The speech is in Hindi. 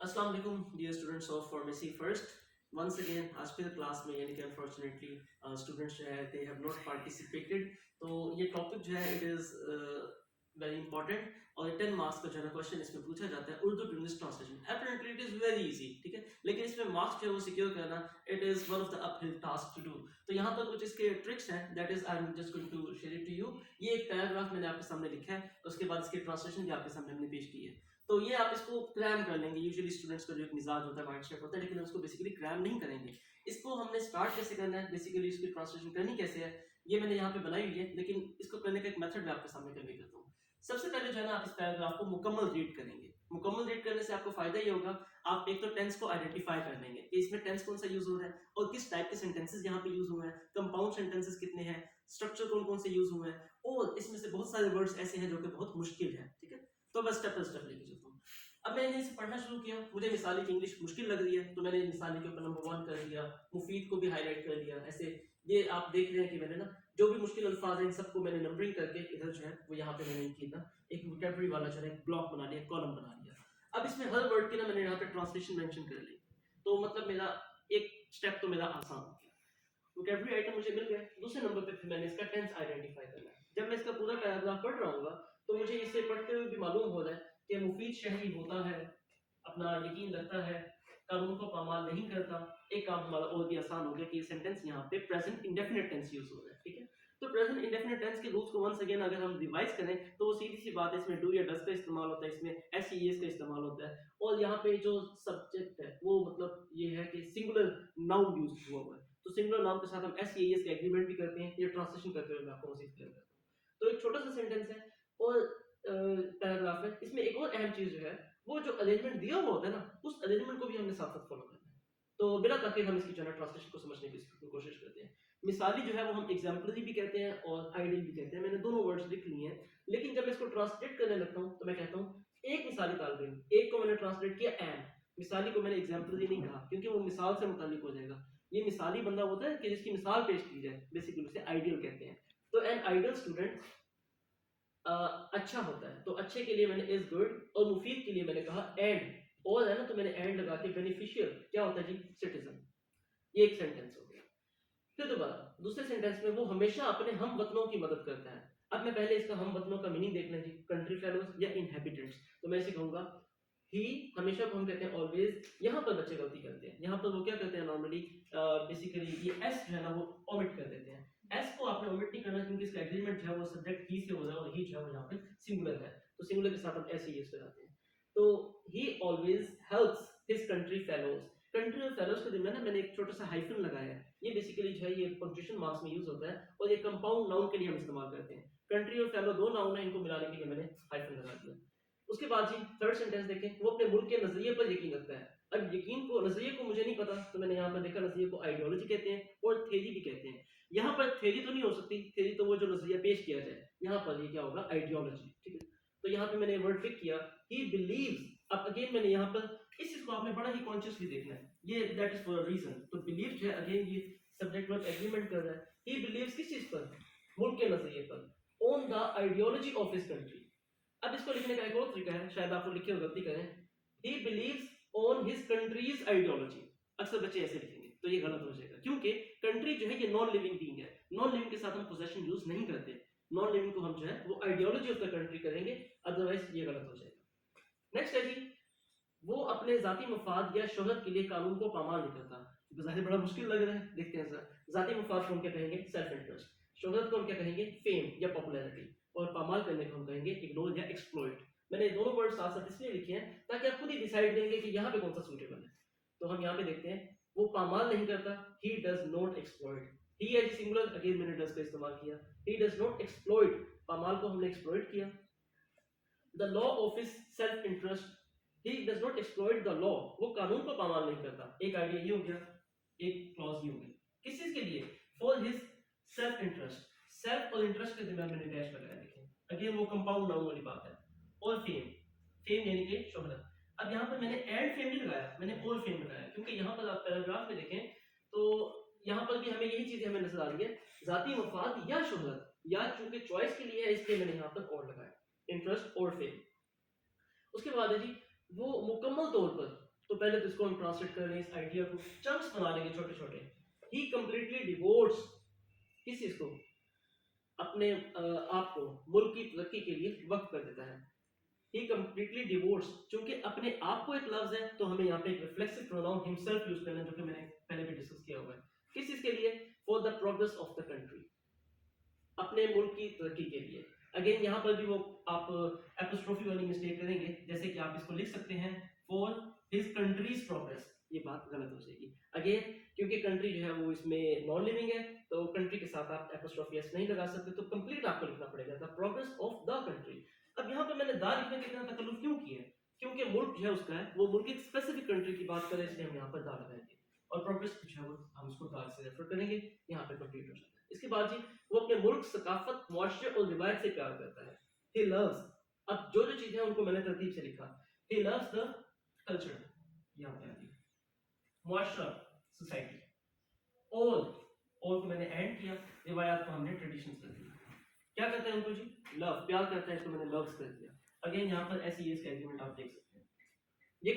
अस्सलाम वालेकुम dear students of pharmacy first once again आज फिर क्लास में यानी कि अनफॉर्चुनेटली स्टूडेंट्स जो है दे हैव नॉट पार्टिसिपेटेड। तो ये टॉपिक जो है इट इज़ वेरी इंपॉर्टेंट और 10 मार्क्स का जो है क्वेश्चन इसमें पूछा जाता है Urdu to English translation. Apparently it is very easy, ठीक है, लेकिन इसमें मार्क्स जो है वो सिक्योर करना it is one of the uphill task to do. तो यहाँ पर कुछ इसके ट्रिक्स हैं that is I am just going to share it to you. ये एक पैराग्राफ मैंने आपके सामने लिखा है, उसके बाद इसकी ट्रांसलेशन भी आपके सामने हमने पेश की है। तो ये आप इसको क्रैम कर लेंगे। यूजुअली स्टूडेंट्स का जो एक मिजाज होता है, माइंडसेट होता है, लेकिन उसको बेसिकली क्रैम नहीं करेंगे। इसको हमने स्टार्ट कैसे करना है, बेसिकली इसकी ट्रांसलेशन करनी कैसे है, ये मैंने यहाँ पे बनाई हुई है, लेकिन इसको करने का एक मेथड मैं आपके सामने कन्वे करता हूँ। सबसे पहले जो है ना आप इस पैराग्राफ को मुकम्मल रीड करेंगे। मुकम्मल रीड करने से आपको फायदा ये होगा, आप एक तो टेंस को आइडेंटिफाई कर लेंगे कि इसमें टेंस कौन सा यूज हो रहा है और किस टाइप के सेंटेंसेस यहाँ पे यूज हुए हैं, कंपाउंड सेंटेंसेस कितने हैं, स्ट्रक्चर कौन कौन से यूज हुए हैं, और इसमें से बहुत सारे वर्ड्स ऐसे हैं जो कि बहुत मुश्किल है। ठीक है, तो बस स्टेप बाय स्टेप लेके चलता हूँ। अब मैंने इसे पढ़ना शुरू किया, मुझे मिसाली की इंग्लिश मुश्किल लग रही है, तो मैंने मिसाली के ऊपर नंबर 1 कर दिया, मुफीद को भी हाईलाइट कर दिया। ऐसे ये आप देख रहे हैं कि मैंने ना जो भी मुश्किल अल्फाज हैं इन सबको मैंने नंबरिंग करके इधर जो है वो यहाँ पे मैंने की ना एक वोकैबुलरी वाला जो है ब्लॉक बना लिया, कॉलम बना लिया। अब इसमें हर वर्ड की ना मैंने यहाँ पे ट्रांसलेशन मेंशन कर ली, तो मतलब मेरा एक स्टेप तो मेरा आसान हो गया। वोकैबुलरी आइटम मुझे मिल गया। दूसरे नंबर पे फिर मैंने इसका टेंस आइडेंटिफाई करना है। जब मैं इसका पूरा पैराग्राफ पढ़ रहा हूँ तो मुझे इसे पढ़ते हुए भी मालूम हो रहा है कि मुफीद शहरी होता है, अपना यकीन रखता है, कानून को पामाल नहीं करता। एक काम हमारा और भी आसान हो गया कि सेंटेंस यहाँ पे प्रेजेंट इंडेफिनिट टेंस यूज हो रहा है। ठीक है, तो प्रेजेंट इंडेफिनिट टेंस के रूल्स को वंस अगेन अगर हम रिवाइज करें तो वो सीधी सी बात है, इसमें डू या डज का इस्तेमाल होता है, इसमें एस ई एस का इस्तेमाल होता है, और यहाँ पे जो सब्जेक्ट है वो मतलब ये है कि सिंगुलर नाउन यूज हुआ हुआ है। तो सिंगुलर नाउन के साथ हम एस ई एस का एग्रीमेंट भी करते हैं। ये ट्रांसलेशन करते हुए मैं आपको मजीद क्लियर करता हूँ। तो एक छोटा सा सेंटेंस है और पैराग्राफ है, इसमें एक और अहम चीज जो है वो जो अरेंजमेंट दिया हुआ होता है ना, उस अरेंजमेंट को भी हमने साथ साथ फॉलो करना है। तो बिना ताकीद हम इसकी जो है ट्रांसलेशन को समझने की कोशिश करते हैं। मिसाली जो है वो हम एग्जाम्पलरी भी कहते हैं और आइडियल भी कहते हैं। मैंने दोनों वर्ड्स लिख लिए हैं, लेकिन जब मैं इसको ट्रांसलेट करने लगता हूँ तो मैं कहता हूँ एक मिसाली तालिब इल्म, एक को मैंने ट्रांसलेट किया एंड, मिसाली को मैंने एग्जाम्पलरी नहीं कहा क्योंकि वो मिसाल से मुतालिक हो जाएगा। ये मिसाली बंदा होता है कि जिसकी मिसाल पेश की जाए, बेसिकली उसे आइडियल कहते हैं। तो एन आइडियल स्टूडेंट अच्छा होता है, तो अच्छे के लिए मैंने इज गुड, और मुफीद के लिए मैंने कहा एंड, और है ना तो मैंने एंड लगा के बेनिफिशियल क्या होता है जी, सिटीजन। ये एक सेंटेंस हो गया। फिर दोबारा दूसरे सेंटेंस में वो हमेशा अपने हम वतनों की मदद करता है। अब मैं पहले इसका हम वतनों का मीनिंग देखना जी, कंट्री फेलोज या इनहेबिटेंट्स। तो मैं इसे कहूंगा ही, हमेशा को हम कहते हैं ऑलवेज। यहाँ पर बच्चे गलती करते हैं, यहाँ पर वो क्या करते हैं नॉर्मली बेसिकली ये एस जो है ना वो ओमिट कर देते हैं। एस को आपने ओमिट नहीं करना क्योंकि इसका एग्रीमेंट जो है वो सब्जेक्ट ही से हो रहा है और ही जो है वो यहाँ पे सिंगुलर है, तो सिंगुलर के साथ हम एस ही यूज कराते हैं। तो ही always helps his country fellows. Country और फेलोज के दरमियान ना मैंने एक छोटा सा हाइफन लगाया है। ये बेसिकली जो है ये पंक्चुएशन मार्क्स में यूज होता है और ये कंपाउंड नाउन के लिए हम इस्तेमाल करते हैं। कंट्री और फेलो दो नाउन है, इनको मिलाने के लिए मैंने हाइफन लगा दिया। उसके बाद जी थर्ड सेंटेंस देखें, वो अपने मुल्क के नजरिए पर यकीन रखता है। अब यकीन को, नजरिए को मुझे नहीं पता, तो मैंने यहाँ पर देखा नजरिए को आइडियोलॉजी कहते हैं और थेरी भी कहते हैं। यहाँ पर थेरी तो नहीं हो सकती, थेरी तो वो जो नजरिया पेश किया जाए, यहाँ पर ये क्या होगा, आइडियोलॉजी। ठीक है, तो यहाँ पे मैंने वर्ड पिक किया, ही बिलीव्स। अब अगेन मैंने यहाँ पर इस चीज को आपने बड़ा ही कॉन्शियसली देखना है, ये that is for a reason. तो बिलीव जो है अगेन ये सब्जेक्ट वर्ब एग्रीमेंट कर रहा है। ही बिलीव्स किस चीज पर, मुल्क के नजरिए पर, on the ideology of his country. अब इसको लिखने का एक और तरीका है, शायद आप लिखे हो गलती करें, he believes on his countries ideology. अक्सर बच्चे ऐसे लिखेंगे तो ये गलत हो जाएगा, क्योंकि कंट्री जो है ये नॉन लिविंग बीइंग है। नॉन लिविंग के साथ हम पोजेशन यूज नहीं करते, नॉन लिविंग को हम जो है वो आइडियोलॉजी ऑफ द कंट्री करेंगे, अदरवाइज ये गलत हो जाएगा। नेक्स्ट है जी, वो अपने जाती मफाद या शोहरत के लिए कानून को पामाल नहीं करता। ज़ाहिर बड़ा मुश्किल लग रहा है, देखते हैं सर। जाती मफाद को हम क्या कहेंगे, सेल्फ इंटरेस्ट। शोहरत को हम क्या कहेंगे, फेम या पॉपुलैरिटी। और पामाल करने को हम कहेंगे इग्नोर या एक्सप्लॉइट। मैंने दोनों वर्ड साथ साथ इसलिए लिखे हैं ताकि आप खुद ही डिसाइड करेंगे कि यहाँ पे कौन सा सूटेबल है। तो हम यहाँ पे देखते हैं, वो पामाल नहीं करता, he does not exploit. He as singular, again मैंने डज का इस्तेमाल किया। ही डज नॉट एक्सप्लॉइट, पामाल को हमने एक्सप्लॉइट किया। The law of his self interest, he does not exploit the law, वो कानून को पामाल नहीं करता। एक आइडिया ये हो गया, एक क्लॉज ये हो गया, किस चीज के लिए, for his self interest. Self और इंटरेस्ट के दरमियान मैंने डैश लगाया, देखें अगेन वो कंपाउंड नाउन वाली बात है। और फेम, फेम यानी कि शोहरत। अब यहाँ पर मैंने एंड फेम नहीं लगाया, मैंने और फेम लगाया, क्योंकि यहाँ पर आप पैराग्राफ में देखें तो यहाँ पर भी हमें यही चीजें हमें नजर आ रही है, जाती मफाद या शोहरत, या चूंकि चॉइस के लिए है इसलिए मैंने यहाँ पर और लगाया, इंटरेस्ट और फेम। उसके बाद है जी, वो मुकम्मल तौर पर पहले तो इसको हम ट्रांसलेट कर लें, इस आइडिया को चंक्स बना लेंगे छोटे छोटे। ही कंप्लीटली डिवोट्स, किस चीज को, अपने आप को मुल्क की तरक्की के लिए वक्त कर देता है। ही कंप्लीटली डिवोट्स, चूंकि अपने आप को एक लफ्ज है तो हमें यहाँ पे एक रिफ्लेक्सिव प्रोनाउन हिमसेल्फ यूज करना है, जो कि मैंने पहले भी डिस्कस किया हुआ है। किस चीज के लिए, for the progress of the country, अपने मुल्क की तरक्की के लिए। अगेन यहाँ पर भी वो आप एपोस्ट्रोफी वाली मिस्टेक करेंगे, जैसे कि आप इसको लिख सकते हैं फॉर हिज कंट्रीज प्रोग्रेस, ये बात गलत हो जाएगी। अगेन क्योंकि कंट्री जो है वो इसमें नॉन लिविंग है, तो कंट्री के साथ आप एपोस्ट्रोफी एस नहीं लगा सकते, तो कंप्लीट आपको लिखना पड़ेगा the progress of the country. अब यहाँ पे मैंने दा लिखने के इतना तकल्लुफ क्यों किया है, क्योंकि मुल्क जो है उसका है, वो मुल्क एक स्पेसिफिक कंट्री की बात करें, इसलिए हम यहाँ पर दा लगाएंगे, और प्रोग्रेस जो है वो हम उसको दा से रेफर करेंगे, यहाँ पे कंप्लीट हो जाता है। इसके बाद जी वो अपने मुल्क, सकाफत, मुआशरे और रिवायत से प्यार करता है। He loves, अब जो जो चीजें उनको मैंने तरतीब से लिखा, He loves the culture, यहाँ पे आती है, मुआशरा, सोसाइटी, all को मैंने एंड किया, रिवायात को हमने ट्रेडिशंस कर दिया। क्या करता है उनको जी, लव, प्यार करता है, इसको मैंने लव्स कर दिया। अगेन यहाँ पर ऐसी इसका एग्रीमेंट आप देख सकते हैं। ये